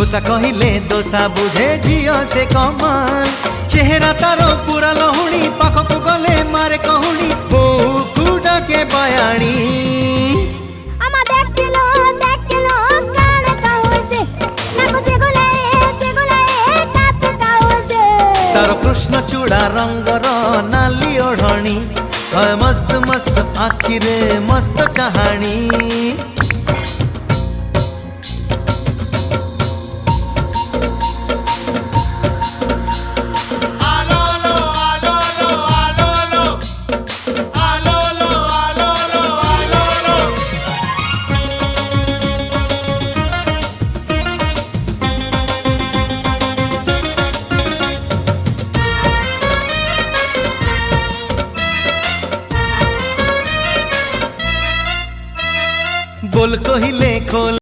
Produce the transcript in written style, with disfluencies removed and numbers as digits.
दोसा कहिले दोसा बुझे झियो से कमाल चेहरा तारो पूरा लहुणी पाखक गले मारे कहूणी बहु डाके बयाणी तारो कृष्ण चूड़ा रंगर नाली ओढ़णी मस्त मस्त आखिरे मस्त चाहाणी बोल कहिले खोल